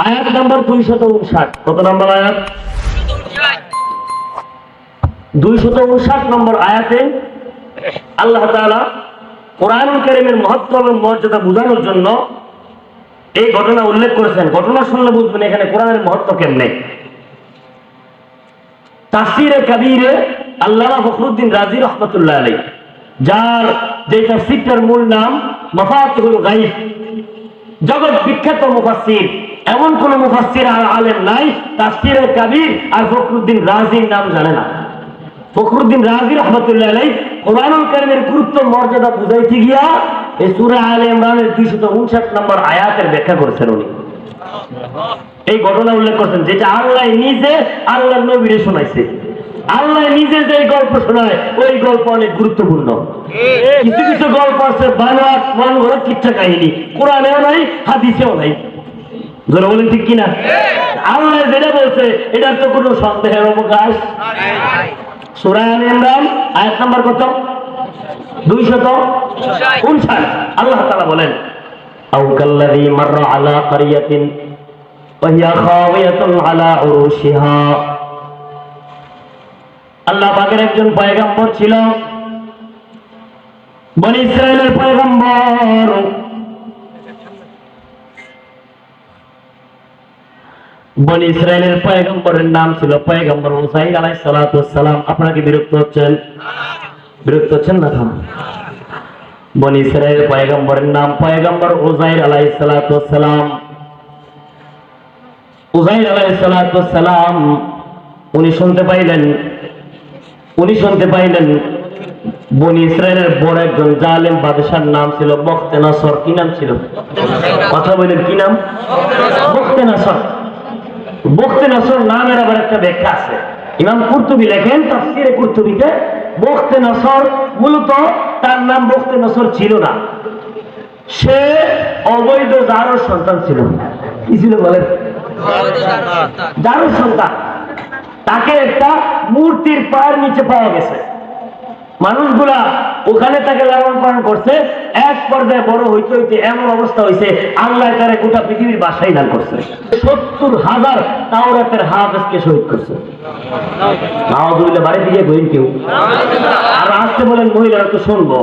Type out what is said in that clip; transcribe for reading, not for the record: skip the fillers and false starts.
আয়াত নাম্বার 259। কত নম্বর আয়াত? 259 নম্বর আয়াতে আল্লাহ তাআলা কোরআনুল কারীমের মহত্ব এবং মর্যাদা বোঝানোর জন্য এই ঘটনা উল্লেখ করেছেন। ঘটনা শুনলে বুঝবেন এখানে কোরআনের মহত্ব কেমনে। তাফসীরে কাবীরে আল্লামা ফখরুদ্দীন রাজি রাহমাতুল্লাহ আলাইহি, যার যে তাফসীরটার মূল নাম মাফাতিহুল গায়ব, জগৎ বিখ্যাত মুফাসসির, এমন কোন মুফাসসির আর আলেম নাই তাফসীরে কাবীর আর ফখরুদ্দীন রাজির নাম জানে না। ফখরুদ্দীন রাজি রাহমাতুল্লাহ আলাইহি কোরআনুল কারীমের গুরুত্ব মর্যাদা বুঝাইতে গিয়া এই সূরা আলে ইমরানের 259 নম্বর আয়াতের ব্যাখ্যা করেছেন উনি। এই ঘটনা উল্লেখ করেছেন যেটা আল্লাহ নিজে আল্লাহর নবীরে শোনাইছে। আল্লাহ নিজে যে গল্প শোনায় ওই গল্প অনেক গুরুত্বপূর্ণ। কিছু কিছু গল্প আছে বানোয়াট মন গড়া কিচ্ছা কাহিনী, কোরআনেও নাই হাদিসেও নাই। যারা বলেন ঠিক কিনা? আল্লাহ যেটা বলছে এটার তো কোনো সন্দেহের অবকাশ নাই। সূরা আলে ইমরান আয়াত নাম্বার কত? 259। আল্লাহ তাআলা বলেন আও কাল্লাযী মাররা আলা ক্বরিয়াতিন ওয়া হিয়া খাওয়িয়াতুন আলা উরুশিহা। আল্লাহ পাকের একজন পয়গম্বর ছিল, বনি ইসরাইলের পয়গম্বর। বনি ইসরাইলের পয়গম্বরের নাম ছিল পয়গম্বর উযাইর আলাইহিস সালাতু ওয়াস সালাম। আপনারা কি বিরক্ত হচ্ছেন? বিরক্ত হচ্ছেন না? বনি ইসরাইলের পয়গম্বরের নাম পয়গম্বর উযাইর আলাইহিস সালাতু ওয়াস সালাম। উযাইর আলাইহিস সালাতু ওয়াস সালাম উনি শুনতে পাইলেন বনি ইসরাইলের বড় একজন জালেম বাদশার নাম ছিল বখতে নসর। কি নাম ছিল? কথা বলেন, কি নাম? বখতে নসর। বখতে নসর নামের আবার একটা ব্যাখ্যা আছে। ইমাম কুরতুবী লেখেন তাফসীরে কুরতুবীতে, বখতে নসর মূলত তার নাম বখতে নসর ছিল না, সে অবৈধ জারোর সন্তান ছিল। কি ছিল বলেন? জারোর সন্তান। তাকে একটা মূর্তির পায়ের নিচে পাওয়া গেছে। মানুষগুলা ওখানে তাকে লালন পালন করছে। এক পর্যায়ে বড় হইতে হইতে এমন অবস্থা হয়েছে আল্লাহ তারে গোটা পৃথিবীর বাসাই দান করছে। 70,000 তাওরাতের হাফেজকে শহীদ করছে। নাউযুবিল্লাহ, বাড়ি দিকে গইন কেউ আর আসতে বলেন মহিলারা তো শুনবো।